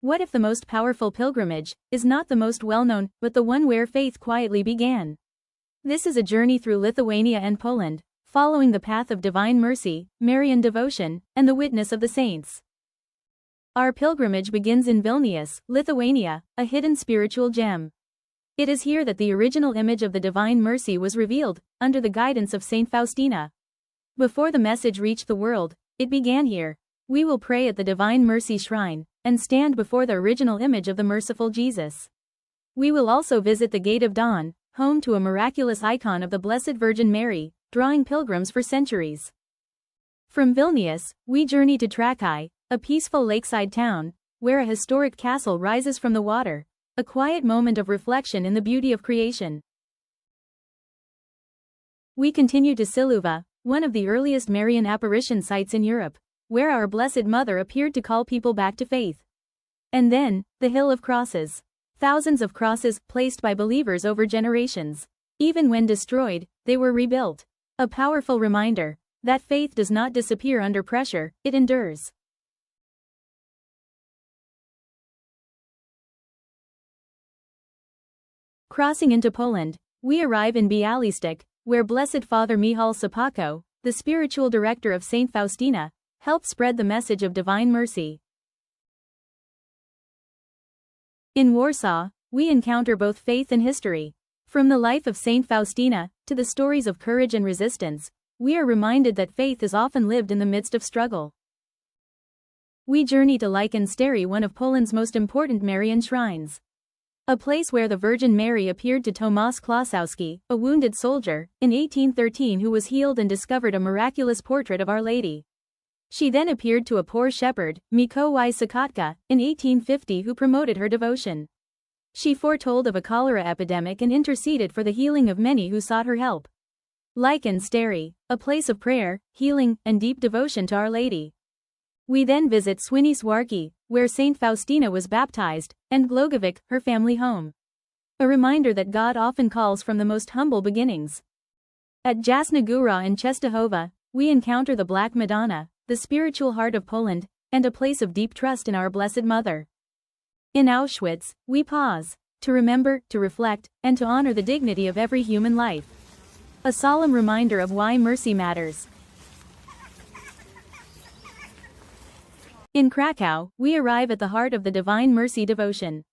What if the most powerful pilgrimage is not the most well-known, but the one where faith quietly began? This is a journey through Lithuania and Poland, following the path of divine mercy, Marian devotion, and the witness of the saints. Our pilgrimage begins in Vilnius, Lithuania, a hidden spiritual gem. It is here that the original image of the divine mercy was revealed, under the guidance of Saint Faustina. Before the message reached the world, it began here. We will pray at the Divine Mercy Shrine, and stand before the original image of the merciful Jesus. We will also visit the Gate of Dawn, home to a miraculous icon of the Blessed Virgin Mary, drawing pilgrims for centuries. From Vilnius, we journey to Kraków, a peaceful lakeside town, where a historic castle rises from the water, a quiet moment of reflection in the beauty of creation. We continue to Šiluva, one of the earliest Marian apparition sites in Europe, where our Blessed Mother appeared to call people back to faith. And then, the Hill of Crosses. Thousands of crosses placed by believers over generations. Even when destroyed, they were rebuilt. A powerful reminder that faith does not disappear under pressure, it endures. Crossing into Poland, we arrive in Białystok, where Blessed Father Michał, the spiritual director of Saint Faustina, helped spread the message of divine mercy. In Warsaw, we encounter both faith and history. From the life of Saint Faustina to the stories of courage and resistance, we are reminded that faith is often lived in the midst of struggle. We journey to Monastery, one of Poland's most important Marian shrines. A place where the Virgin Mary appeared to Tomasz Kłosowski, a wounded soldier, in 1813 who was healed and discovered a miraculous portrait of Our Lady. She then appeared to a poor shepherd, Michał, in 1850 who promoted her devotion. She foretold of a cholera epidemic and interceded for the healing of many who sought her help. Monastery, a place of prayer, healing, and deep devotion to Our Lady. We then visit Świnoujście, where Saint Faustina was baptized, and Głogowicz, her family home. A reminder that God often calls from the most humble beginnings. At Jasna Góra and Częstochowa, we encounter the Black Madonna, the spiritual heart of Poland, and a place of deep trust in our Blessed Mother. In Auschwitz, we pause, to remember, to reflect, and to honor the dignity of every human life. A solemn reminder of why mercy matters. In Kraków, we arrive at the heart of the Divine Mercy devotion.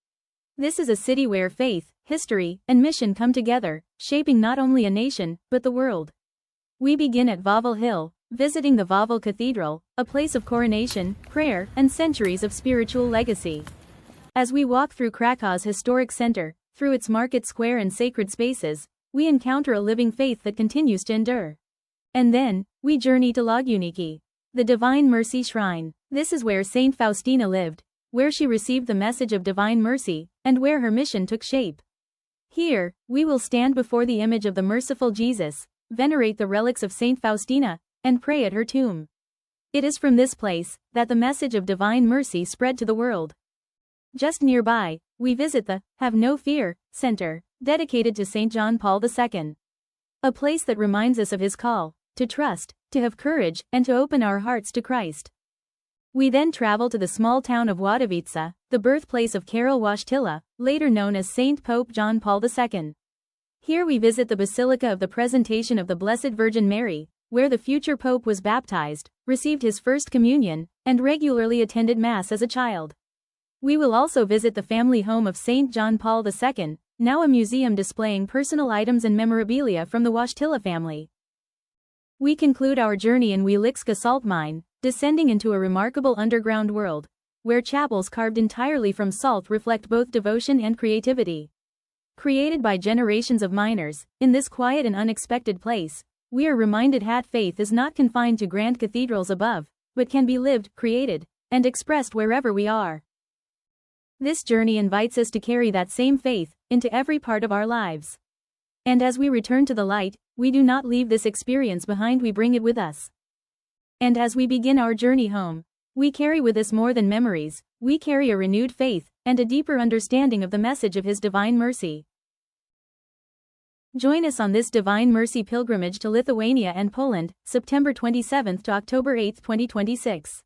This is a city where faith, history, and mission come together, shaping not only a nation, but the world. We begin at Wawel Hill, visiting the Wawel Cathedral, a place of coronation, prayer, and centuries of spiritual legacy. As we walk through Krakow's historic center, through its market square and sacred spaces, we encounter a living faith that continues to endure. And then, we journey to Łagiewniki, the Divine Mercy Shrine. This is where Saint Faustina lived, where she received the message of divine mercy, and where her mission took shape. Here, we will stand before the image of the merciful Jesus, venerate the relics of Saint Faustina, and pray at her tomb. It is from this place that the message of divine mercy spread to the world. Just nearby, we visit the Have No Fear Center, dedicated to Saint John Paul II. A place that reminds us of his call to trust, to have courage, and to open our hearts to Christ. We then travel to the small town of Łagiewniki, the birthplace of Karol Wojtyła, later known as Saint Pope John Paul II. Here we visit the Basilica of the Presentation of the Blessed Virgin Mary, where the future Pope was baptized, received his first communion, and regularly attended Mass as a child. We will also visit the family home of Saint John Paul II, now a museum displaying personal items and memorabilia from the Wojtyła family. We conclude our journey in Wieliczka salt mine, descending into a remarkable underground world, where chapels carved entirely from salt reflect both devotion and creativity. Created by generations of miners, in this quiet and unexpected place, we are reminded that faith is not confined to grand cathedrals above, but can be lived, created, and expressed wherever we are. This journey invites us to carry that same faith into every part of our lives. And as we return to the light, we do not leave this experience behind, we bring it with us. And as we begin our journey home, we carry with us more than memories, we carry a renewed faith and a deeper understanding of the message of His divine mercy. Join us on this Divine Mercy pilgrimage to Lithuania and Poland, September 27 to October 8, 2026.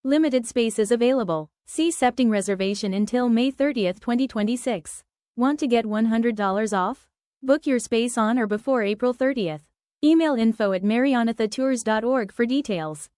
Limited spaces available. See Septing reservation until May 30, 2026. Want to get $100 off? Book your space on or before April 30th. Email info@marianathattours.org for details.